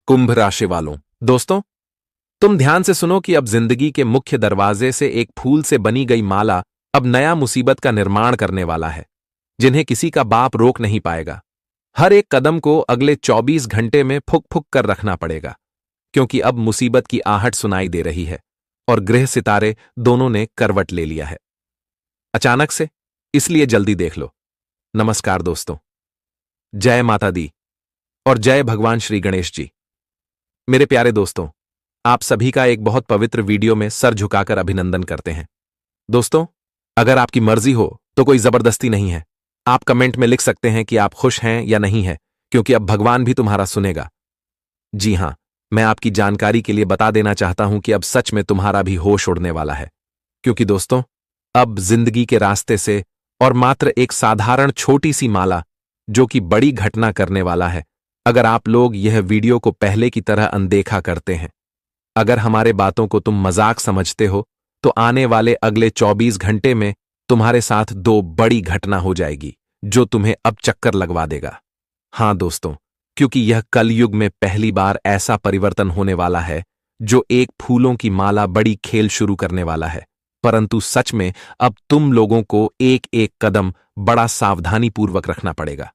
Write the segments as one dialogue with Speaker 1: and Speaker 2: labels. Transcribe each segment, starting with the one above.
Speaker 1: कुंभ राशि वालों, दोस्तों, तुम ध्यान से सुनो कि अब जिंदगी के मुख्य दरवाजे से एक फूल से बनी गई माला अब नया मुसीबत का निर्माण करने वाला है, जिन्हें किसी का बाप रोक नहीं पाएगा। हर एक कदम को अगले 24 घंटे में फुक फुक कर रखना पड़ेगा, क्योंकि अब मुसीबत की आहट सुनाई दे रही है और ग्रह सितारे दोनों ने करवट ले लिया है अचानक से, इसलिए जल्दी देख लो। नमस्कार दोस्तों, जय माता दी और जय भगवान श्री गणेश जी। मेरे प्यारे दोस्तों, आप सभी का एक बहुत पवित्र वीडियो में सर झुकाकर अभिनंदन करते हैं। दोस्तों, अगर आपकी मर्जी हो तो कोई जबरदस्ती नहीं है। आप कमेंट में लिख सकते हैं कि आप खुश हैं या नहीं है, क्योंकि अब भगवान भी तुम्हारा सुनेगा। जी हां, मैं आपकी जानकारी के लिए बता देना चाहता हूं कि अब सच में तुम्हारा भी होश उड़ने वाला है, क्योंकि दोस्तों, अब जिंदगी के रास्ते से और मात्र एक साधारण छोटी सी माला, जो कि बड़ी घटना करने वाला है, अगर आप लोग यह वीडियो को पहले की तरह अनदेखा करते हैं, अगर हमारे बातों को तुम मजाक समझते हो, तो आने वाले अगले 24 घंटे में तुम्हारे साथ दो बड़ी घटना हो जाएगी, जो तुम्हें अब चक्कर लगवा देगा। हां दोस्तों, क्योंकि यह कलयुग में पहली बार ऐसा परिवर्तन होने वाला है, जो एक फूलों की माला बड़ी खेल शुरू करने वाला है। परंतु सच में अब तुम लोगों को एक एक कदम बड़ा सावधानीपूर्वक रखना पड़ेगा,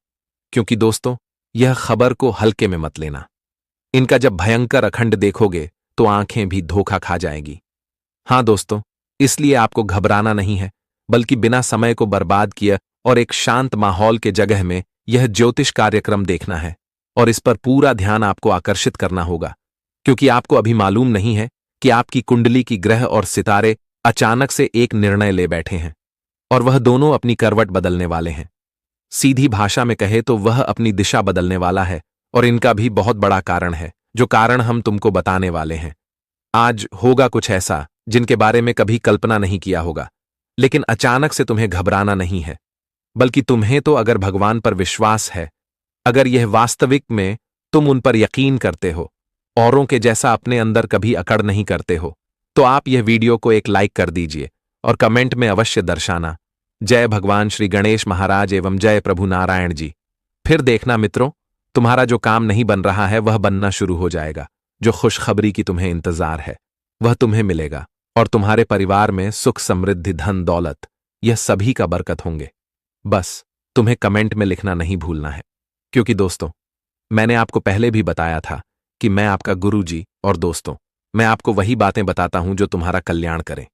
Speaker 1: क्योंकि दोस्तों, यह खबर को हल्के में मत लेना। इनका जब भयंकर अखंड देखोगे तो आंखें भी धोखा खा जाएंगी। हां दोस्तों, इसलिए आपको घबराना नहीं है, बल्कि बिना समय को बर्बाद किए और एक शांत माहौल के जगह में यह ज्योतिष कार्यक्रम देखना है, और इस पर पूरा ध्यान आपको आकर्षित करना होगा, क्योंकि आपको अभी मालूम नहीं है कि आपकी कुंडली की ग्रह और सितारे अचानक से एक निर्णय ले बैठे हैं, और वह दोनों अपनी करवट बदलने वाले हैं। सीधी भाषा में कहे तो वह अपनी दिशा बदलने वाला है, और इनका भी बहुत बड़ा कारण है, जो कारण हम तुमको बताने वाले हैं। आज होगा कुछ ऐसा जिनके बारे में कभी कल्पना नहीं किया होगा, लेकिन अचानक से तुम्हें घबराना नहीं है, बल्कि तुम्हें तो अगर भगवान पर विश्वास है, अगर यह वास्तविक में तुम उन पर यकीन करते हो, औरों के जैसा अपने अंदर कभी अकड़ नहीं करते हो, तो आप यह वीडियो को एक लाइक कर दीजिए और कमेंट में अवश्य दर्शाना, जय भगवान श्री गणेश महाराज एवं जय प्रभु नारायण जी। फिर देखना मित्रों, तुम्हारा जो काम नहीं बन रहा है वह बनना शुरू हो जाएगा। जो खुशखबरी की तुम्हें इंतजार है वह तुम्हें मिलेगा, और तुम्हारे परिवार में सुख समृद्धि धन दौलत यह सभी का बरकत होंगे। बस तुम्हें कमेंट में लिखना नहीं भूलना है, क्योंकि दोस्तों, मैंने आपको पहले भी बताया था कि मैं आपका गुरु जी, और दोस्तों, मैं आपको वही बातें बताता हूं जो तुम्हारा कल्याण करें।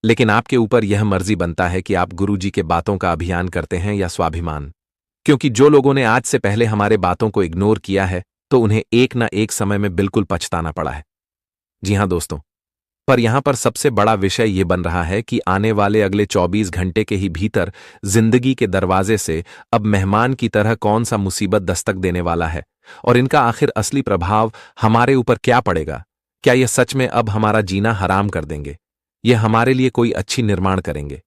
Speaker 1: लेकिन आपके ऊपर यह मर्जी बनता है कि आप गुरु जी के बातों का अभियान करते हैं या स्वाभिमान, क्योंकि जो लोगों ने आज से पहले हमारे बातों को इग्नोर किया है, तो उन्हें एक ना एक समय में बिल्कुल पछताना पड़ा है। जी हां दोस्तों, पर यहां पर सबसे बड़ा विषय यह बन रहा है कि आने वाले अगले 24 घंटे के ही भीतर जिंदगी के दरवाजे से अब मेहमान की तरह कौन सा मुसीबत दस्तक देने वाला है, और इनका आखिर असली प्रभाव हमारे ऊपर क्या पड़ेगा। क्या यह सच में अब हमारा जीना हराम कर देंगे? यह हमारे लिए कोई अच्छी निर्माण करेंगे?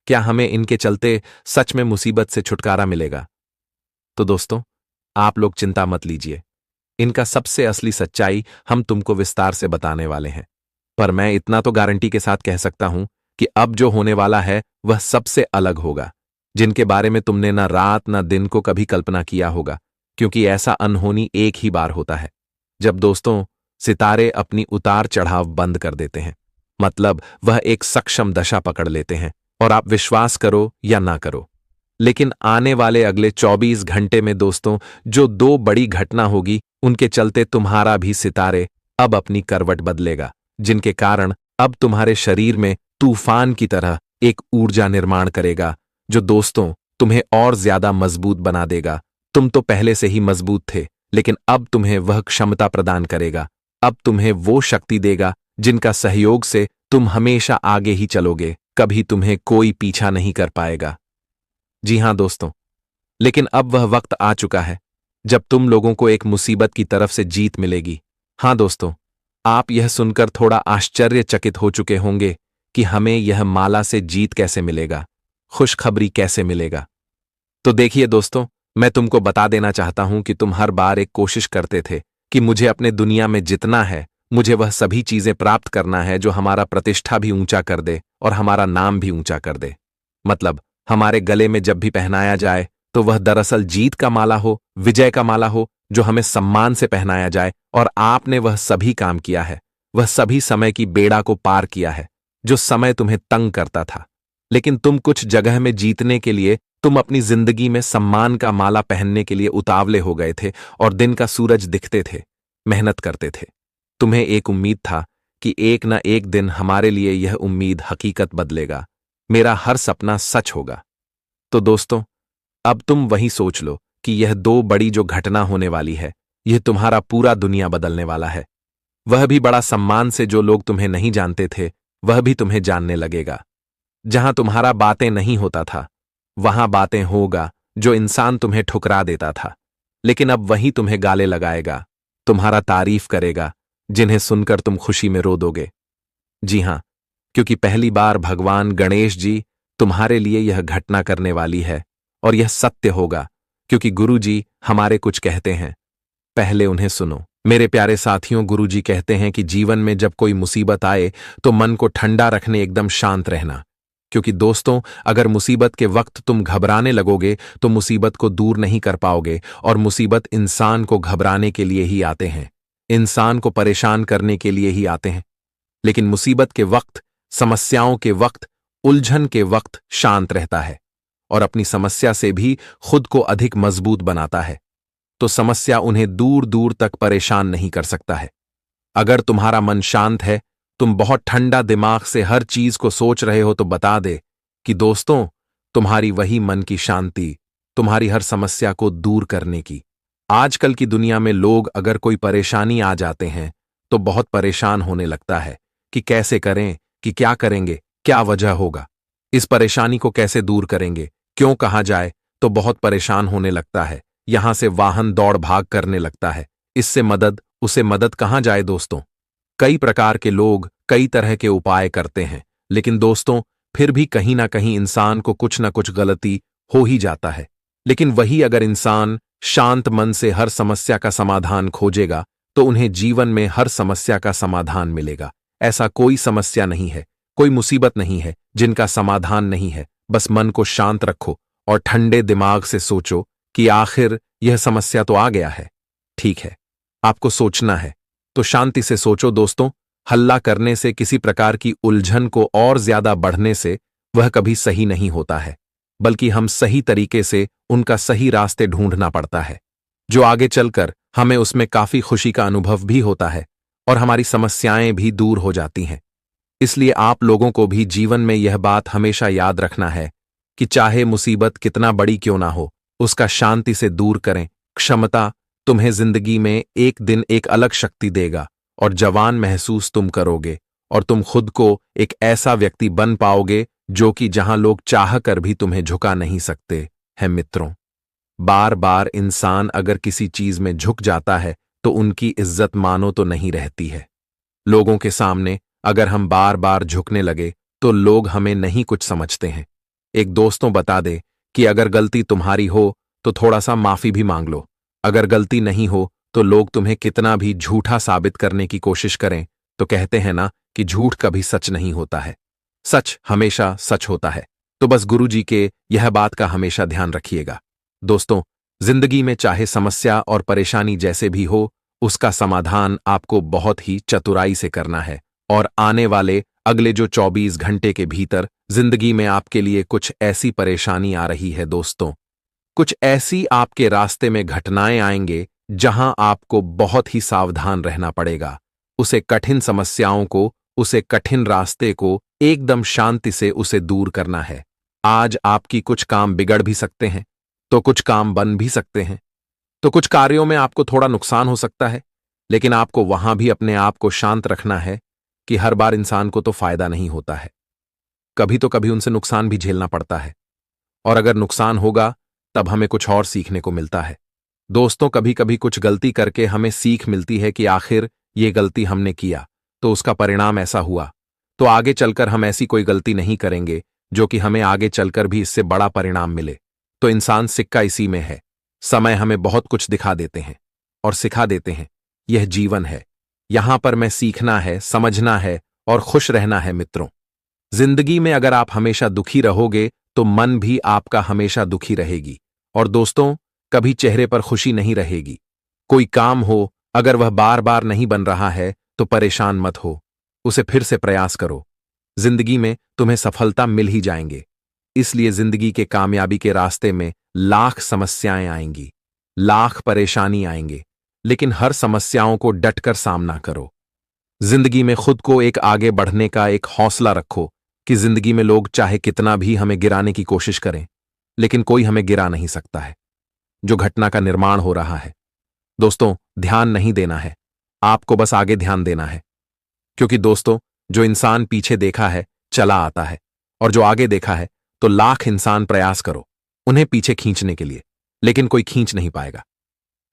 Speaker 1: क्या हमें इनके चलते सच में मुसीबत से छुटकारा मिलेगा? तो दोस्तों, आप लोग चिंता मत लीजिए, इनका सबसे असली सच्चाई हम तुमको विस्तार से बताने वाले हैं। पर मैं इतना तो गारंटी के साथ कह सकता हूं कि अब जो होने वाला है वह सबसे अलग होगा, जिनके बारे में तुमने ना रात ना दिन को कभी कल्पना किया होगा, क्योंकि ऐसा अनहोनी एक ही बार होता है, जब दोस्तों सितारे अपनी उतार चढ़ाव बंद कर देते हैं। मतलब वह एक सक्षम दशा पकड़ लेते हैं, और आप विश्वास करो या ना करो, लेकिन आने वाले अगले 24 घंटे में दोस्तों, जो दो बड़ी घटना होगी, उनके चलते तुम्हारा भी सितारे अब अपनी करवट बदलेगा, जिनके कारण अब तुम्हारे शरीर में तूफान की तरह एक ऊर्जा निर्माण करेगा, जो दोस्तों तुम्हें और ज्यादा मजबूत बना देगा। तुम तो पहले से ही मजबूत थे, लेकिन अब तुम्हें वह क्षमता प्रदान करेगा, अब तुम्हें वो शक्ति देगा जिनका सहयोग से तुम हमेशा आगे ही चलोगे, कभी तुम्हें कोई पीछा नहीं कर पाएगा। जी हां दोस्तों, लेकिन अब वह वक्त आ चुका है जब तुम लोगों को एक मुसीबत की तरफ से जीत मिलेगी। हां दोस्तों, आप यह सुनकर थोड़ा आश्चर्यचकित हो चुके होंगे कि हमें यह माला से जीत कैसे मिलेगा, खुशखबरी कैसे मिलेगा। तो देखिए दोस्तों, मैं तुमको बता देना चाहता हूं कि तुम हर बार एक कोशिश करते थे कि मुझे अपने दुनिया में जितना है, मुझे वह सभी चीजें प्राप्त करना है जो हमारा प्रतिष्ठा भी ऊंचा कर दे और हमारा नाम भी ऊंचा कर दे। मतलब हमारे गले में जब भी पहनाया जाए तो वह दरअसल जीत का माला हो, विजय का माला हो, जो हमें सम्मान से पहनाया जाए। और आपने वह सभी काम किया है, वह सभी समय की बेड़ा को पार किया है, जो समय तुम्हें तंग करता था। लेकिन तुम कुछ जगह में जीतने के लिए, तुम अपनी जिंदगी में सम्मान का माला पहनने के लिए उतावले हो गए थे और दिन का सूरज दिखते थे, मेहनत करते थे। तुम्हें एक उम्मीद था कि एक न एक दिन हमारे लिए यह उम्मीद हकीकत बदलेगा, मेरा हर सपना सच होगा। तो दोस्तों, अब तुम वही सोच लो कि यह दो बड़ी जो घटना होने वाली है, यह तुम्हारा पूरा दुनिया बदलने वाला है। वह भी बड़ा सम्मान से, जो लोग तुम्हें नहीं जानते थे वह भी तुम्हें जानने लगेगा। जहां तुम्हारा बातें नहीं होता था, वहां बातें होगा। जो इंसान तुम्हें ठुकरा देता था, लेकिन अब वही तुम्हें गाले लगाएगा, तुम्हारा तारीफ करेगा, जिन्हें सुनकर तुम खुशी में रो दोगे। जी हां, क्योंकि पहली बार भगवान गणेश जी तुम्हारे लिए यह घटना करने वाली है। और यह सत्य होगा, क्योंकि गुरु जी हमारे कुछ कहते हैं, पहले उन्हें सुनो। मेरे प्यारे साथियों, गुरु जी कहते हैं कि जीवन में जब कोई मुसीबत आए तो मन को ठंडा रखने, एकदम शांत रहना। क्योंकि दोस्तों, अगर मुसीबत के वक्त तुम घबराने लगोगे तो मुसीबत को दूर नहीं कर पाओगे। और मुसीबत इंसान को घबराने के लिए ही आते हैं, इंसान को परेशान करने के लिए ही आते हैं। लेकिन मुसीबत के वक्त, समस्याओं के वक्त, उलझन के वक्त शांत रहता है और अपनी समस्या से भी खुद को अधिक मजबूत बनाता है। तो समस्या उन्हें दूर दूर तक परेशान नहीं कर सकता है। अगर तुम्हारा मन शांत है, तुम बहुत ठंडा दिमाग से हर चीज को सोच रहे हो, तो बता दे कि दोस्तों, तुम्हारी वही मन की शांति तुम्हारी हर समस्या को दूर करने की। आजकल की दुनिया में लोग अगर कोई परेशानी आ जाते हैं तो बहुत परेशान होने लगता है कि कैसे करें, कि क्या करेंगे, क्या वजह होगा, इस परेशानी को कैसे दूर करेंगे, क्यों कहा जाए, तो बहुत परेशान होने लगता है। यहां से वाहन दौड़ भाग करने लगता है, इससे मदद, उसे मदद कहां जाए दोस्तों। कई प्रकार के लोग कई तरह के उपाय करते हैं, लेकिन दोस्तों फिर भी कहीं ना कहीं इंसान को कुछ ना कुछ गलती हो ही जाता है। लेकिन वही अगर इंसान शांत मन से हर समस्या का समाधान खोजेगा तो उन्हें जीवन में हर समस्या का समाधान मिलेगा। ऐसा कोई समस्या नहीं है, कोई मुसीबत नहीं है जिनका समाधान नहीं है। बस मन को शांत रखो और ठंडे दिमाग से सोचो कि आखिर यह समस्या तो आ गया है, ठीक है, आपको सोचना है तो शांति से सोचो दोस्तों। हल्ला करने से, किसी प्रकार की उलझन को और ज्यादा बढ़ने से वह कभी सही नहीं होता है, बल्कि हम सही तरीके से उनका सही रास्ते ढूंढना पड़ता है, जो आगे चलकर हमें उसमें काफी खुशी का अनुभव भी होता है और हमारी समस्याएं भी दूर हो जाती हैं। इसलिए आप लोगों को भी जीवन में यह बात हमेशा याद रखना है कि चाहे मुसीबत कितना बड़ी क्यों ना हो, उसका शांति से दूर करें। क्षमता तुम्हें जिंदगी में एक दिन एक अलग शक्ति देगा और जवान महसूस तुम करोगे और तुम खुद को एक ऐसा व्यक्ति बन पाओगे जो कि जहां लोग चाह कर भी तुम्हें झुका नहीं सकते हैं। मित्रों, बार बार इंसान अगर किसी चीज में झुक जाता है तो उनकी इज्जत मानो तो नहीं रहती है। लोगों के सामने अगर हम बार बार झुकने लगे तो लोग हमें नहीं कुछ समझते हैं। एक दोस्तों बता दे कि अगर गलती तुम्हारी हो तो थोड़ा सा माफी भी मांग लो। अगर गलती नहीं हो तो लोग तुम्हें कितना भी झूठा साबित करने की कोशिश करें, तो कहते हैं ना कि झूठ कभी सच नहीं होता है, सच हमेशा सच होता है। तो बस गुरु जी के यह बात का हमेशा ध्यान रखिएगा। दोस्तों, जिंदगी में चाहे समस्या और परेशानी जैसे भी हो, उसका समाधान आपको बहुत ही चतुराई से करना है। और आने वाले अगले जो 24 घंटे के भीतर जिंदगी में आपके लिए कुछ ऐसी परेशानी आ रही है दोस्तों, कुछ ऐसी आपके रास्ते में घटनाएं आएंगे जहां आपको बहुत ही सावधान रहना पड़ेगा। उसे कठिन समस्याओं को, उसे कठिन रास्ते को एकदम शांति से उसे दूर करना है। आज आपकी कुछ काम बिगड़ भी सकते हैं, तो कुछ काम बन भी सकते हैं, तो कुछ कार्यों में आपको थोड़ा नुकसान हो सकता है, लेकिन आपको वहां भी अपने आप को शांत रखना है कि हर बार इंसान को तो फायदा नहीं होता है, कभी तो कभी उनसे नुकसान भी झेलना पड़ता है। और अगर नुकसान होगा तब हमें कुछ और सीखने को मिलता है। दोस्तों, कभी कभी कुछ गलती करके हमें सीख मिलती है कि आखिर ये गलती हमने किया तो उसका परिणाम ऐसा हुआ, तो आगे चलकर हम ऐसी कोई गलती नहीं करेंगे जो कि हमें आगे चलकर भी इससे बड़ा परिणाम मिले। तो इंसान सिक्का इसी में है। समय हमें बहुत कुछ दिखा देते हैं और सिखा देते हैं, यह जीवन है, यहां पर मैं सीखना है, समझना है और खुश रहना है। मित्रों, जिंदगी में अगर आप हमेशा दुखी रहोगे तो मन भी आपका हमेशा दुखी रहेगी और दोस्तों, कभी चेहरे पर खुशी नहीं रहेगी। कोई काम हो, अगर वह बार बार नहीं बन रहा है तो परेशान मत हो, उसे फिर से प्रयास करो। जिंदगी में तुम्हें सफलता मिल ही जाएंगे। इसलिए जिंदगी के कामयाबी के रास्ते में लाख समस्याएं आएंगी, लाख परेशानी आएंगे, लेकिन हर समस्याओं को डटकर सामना करो। जिंदगी में खुद को एक आगे बढ़ने का एक हौसला रखो कि जिंदगी में लोग चाहे कितना भी हमें गिराने की कोशिश करें, लेकिन कोई हमें गिरा नहीं सकता है। जो घटना का निर्माण हो रहा है, दोस्तों, ध्यान नहीं देना है, आपको बस आगे ध्यान देना है। क्योंकि दोस्तों, जो इंसान पीछे देखा है चला आता है, और जो आगे देखा है तो लाख इंसान प्रयास करो उन्हें पीछे खींचने के लिए, लेकिन कोई खींच नहीं पाएगा।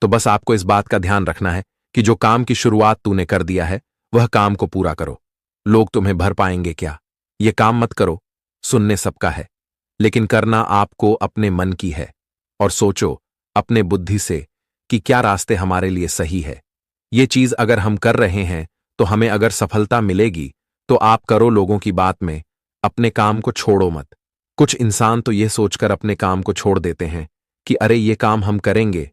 Speaker 1: तो बस आपको इस बात का ध्यान रखना है कि जो काम की शुरुआत तूने कर दिया है वह काम को पूरा करो। लोग तुम्हें भर पाएंगे क्या, यह काम मत करो। सुनने सबका है, लेकिन करना आपको अपने मन की है। और सोचो अपने बुद्धि से कि क्या रास्ते हमारे लिए सही है। ये चीज अगर हम कर रहे हैं तो हमें अगर सफलता मिलेगी तो आप करो लोगों की बात में, अपने काम को छोड़ो मत। कुछ इंसान तो ये सोचकर अपने काम को छोड़ देते हैं कि अरे ये काम हम करेंगे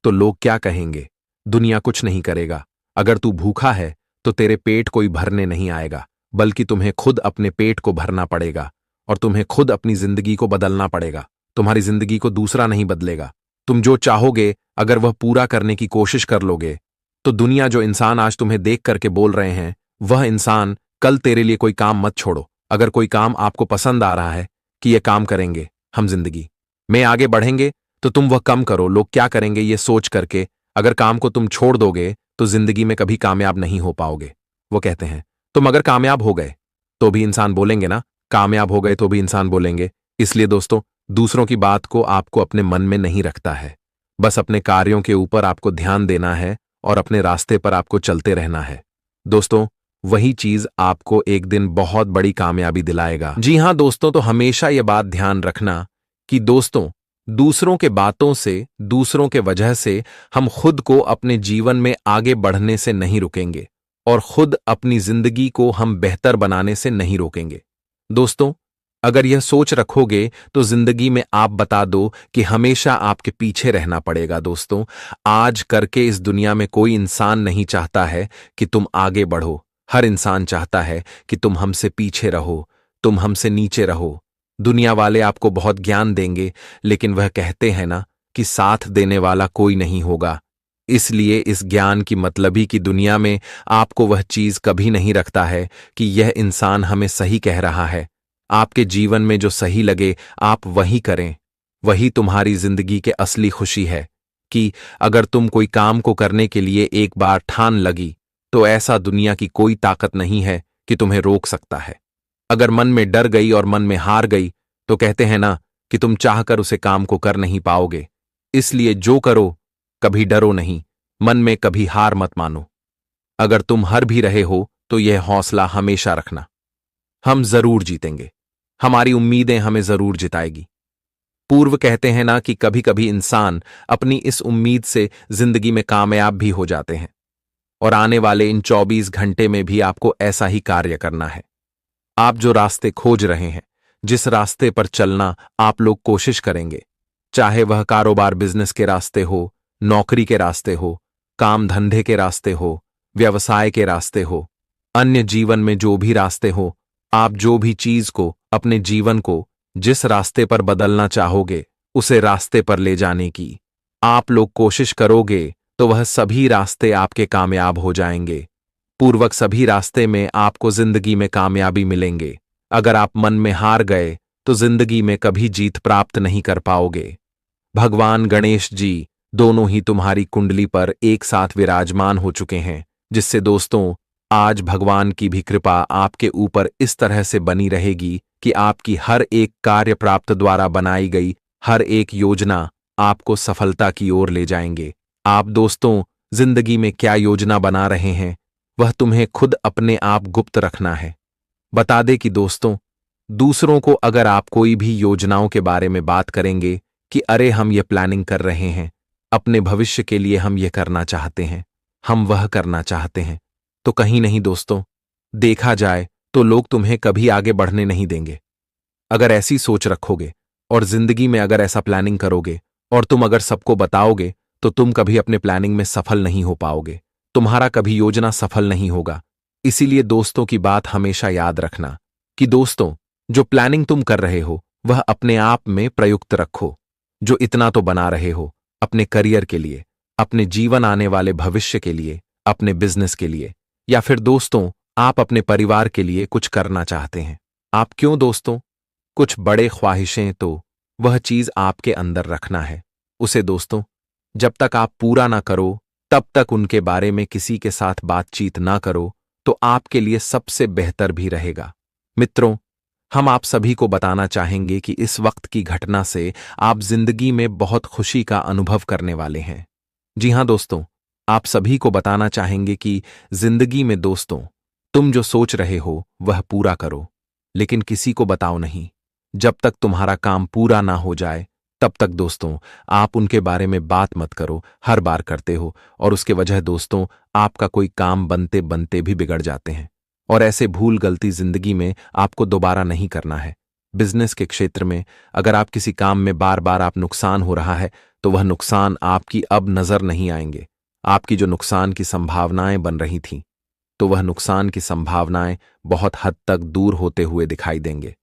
Speaker 1: तो लोग क्या कहेंगे, दुनिया कुछ नहीं करेगा। अगर तू भूखा है तो तेरे पेट कोई भरने नहीं आएगा, बल्कि तुम्हें खुद अपने पेट को भरना पड़ेगा और तुम्हें खुद अपनी जिंदगी को बदलना पड़ेगा। तुम्हारी जिंदगी को दूसरा नहीं बदलेगा। तुम जो चाहोगे अगर वह पूरा करने की कोशिश कर लोगे तो दुनिया, जो इंसान आज तुम्हें देख करके बोल रहे हैं, वह इंसान कल तेरे लिए कोई काम मत छोड़ो। अगर कोई काम आपको पसंद आ रहा है कि यह काम करेंगे, हम जिंदगी में आगे बढ़ेंगे, तो तुम वह कम करो। लोग क्या करेंगे ये सोच करके अगर काम को तुम छोड़ दोगे तो जिंदगी में कभी कामयाब नहीं हो पाओगे। वो कहते हैं तुम अगर कामयाब हो गए तो भी इंसान बोलेंगे ना, कामयाब हो गए तो भी इंसान बोलेंगे। इसलिए दोस्तों, दूसरों की बात को आपको अपने मन में नहीं रखता है, बस अपने कार्यों के ऊपर आपको ध्यान देना है और अपने रास्ते पर आपको चलते रहना है। दोस्तों, वही चीज आपको एक दिन बहुत बड़ी कामयाबी दिलाएगा। जी हां दोस्तों, तो हमेशा यह बात ध्यान रखना कि दोस्तों, दूसरों के बातों से, दूसरों के वजह से हम खुद को अपने जीवन में आगे बढ़ने से नहीं रुकेंगे और खुद अपनी जिंदगी को हम बेहतर बनाने से नहीं रोकेंगे। दोस्तों, अगर यह सोच रखोगे तो जिंदगी में आप बता दो कि हमेशा आपके पीछे रहना पड़ेगा। दोस्तों, आज करके इस दुनिया में कोई इंसान नहीं चाहता है कि तुम आगे बढ़ो। हर इंसान चाहता है कि तुम हमसे पीछे रहो, तुम हमसे नीचे रहो। दुनिया वाले आपको बहुत ज्ञान देंगे, लेकिन वह कहते हैं ना कि साथ देने वाला कोई नहीं होगा। इसलिए इस ज्ञान की मतलबी की दुनिया में आपको वह चीज कभी नहीं रखता है कि यह इंसान हमें सही कह रहा है। आपके जीवन में जो सही लगे आप वही करें। वही तुम्हारी जिंदगी के असली खुशी है कि अगर तुम कोई काम को करने के लिए एक बार ठान लगी तो ऐसा दुनिया की कोई ताकत नहीं है कि तुम्हें रोक सकता है। अगर मन में डर गई और मन में हार गई तो कहते हैं ना कि तुम चाहकर उसे काम को कर नहीं पाओगे। इसलिए जो करो कभी डरो नहीं, मन में कभी हार मत मानो। अगर तुम हार भी रहे हो तो यह हौसला हमेशा रखना, हम जरूर जीतेंगे। हमारी उम्मीदें हमें जरूर जिताएगी। पूर्व कहते हैं ना कि कभी कभी इंसान अपनी इस उम्मीद से जिंदगी में कामयाब भी हो जाते हैं, और आने वाले इन 24 घंटे में भी आपको ऐसा ही कार्य करना है। आप जो रास्ते खोज रहे हैं, जिस रास्ते पर चलना आप लोग कोशिश करेंगे, चाहे वह कारोबार बिजनेस के रास्ते हो, नौकरी के रास्ते हो, काम धंधे के रास्ते हो, व्यवसाय के रास्ते हो, अन्य जीवन में जो भी रास्ते हो, आप जो भी चीज को, अपने जीवन को जिस रास्ते पर बदलना चाहोगे, उसे रास्ते पर ले जाने की आप लोग कोशिश करोगे तो वह सभी रास्ते आपके कामयाब हो जाएंगे। पूर्वक सभी रास्ते में आपको जिंदगी में कामयाबी मिलेंगे। अगर आप मन में हार गए तो जिंदगी में कभी जीत प्राप्त नहीं कर पाओगे। भगवान गणेश जी दोनों ही तुम्हारी कुंडली पर एक साथ विराजमान हो चुके हैं, जिससे दोस्तों आज भगवान की भी कृपा आपके ऊपर इस तरह से बनी रहेगी कि आपकी हर एक कार्य प्राप्त द्वारा बनाई गई हर एक योजना आपको सफलता की ओर ले जाएंगे। आप दोस्तों जिंदगी में क्या योजना बना रहे हैं वह तुम्हें खुद अपने आप गुप्त रखना है। बता दे कि दोस्तों, दूसरों को अगर आप कोई भी योजनाओं के बारे में बात करेंगे कि अरे हम ये प्लानिंग कर रहे हैं, अपने भविष्य के लिए हम ये करना चाहते हैं, हम वह करना चाहते हैं, तो कहीं नहीं दोस्तों, देखा जाए तो लोग तुम्हें कभी आगे बढ़ने नहीं देंगे। अगर ऐसी सोच रखोगे और जिंदगी में अगर ऐसा प्लानिंग करोगे और तुम अगर सबको बताओगे तो तुम कभी अपने प्लानिंग में सफल नहीं हो पाओगे, तुम्हारा कभी योजना सफल नहीं होगा। इसीलिए दोस्तों की बात हमेशा याद रखना कि दोस्तों, जो प्लानिंग तुम कर रहे हो वह अपने आप में प्रयुक्त रखो। जो इतना तो बना रहे हो अपने करियर के लिए, अपने जीवन आने वाले भविष्य के लिए, अपने बिजनेस के लिए, या फिर दोस्तों आप अपने परिवार के लिए कुछ करना चाहते हैं। आप क्यों दोस्तों? कुछ बड़े ख्वाहिशें तो वह चीज आपके अंदर रखना है उसे दोस्तों। जब तक आप पूरा ना करो तब तक उनके बारे में किसी के साथ बातचीत ना करो तो आपके लिए सबसे बेहतर भी रहेगा। मित्रों, हम आप सभी को बताना चाहेंगे कि इस वक्त की घटना से आप जिंदगी में बहुत खुशी का अनुभव करने वाले हैं। जी हां दोस्तों, आप सभी को बताना चाहेंगे कि जिंदगी में दोस्तों, तुम जो सोच रहे हो वह पूरा करो, लेकिन किसी को बताओ नहीं। जब तक तुम्हारा काम पूरा ना हो जाए तब तक दोस्तों आप उनके बारे में बात मत करो। हर बार करते हो और उसके वजह दोस्तों आपका कोई काम बनते बनते भी बिगड़ जाते हैं। और ऐसे भूल गलती जिंदगी में आपको दोबारा नहीं करना है। बिजनेस के क्षेत्र में अगर आप किसी काम में बार बार आप नुकसान हो रहा है तो वह नुकसान आपकी अब नजर नहीं आएंगे। आपकी जो नुकसान की संभावनाएं बन रही थीं तो वह नुकसान की संभावनाएं बहुत हद तक दूर होते हुए दिखाई देंगे।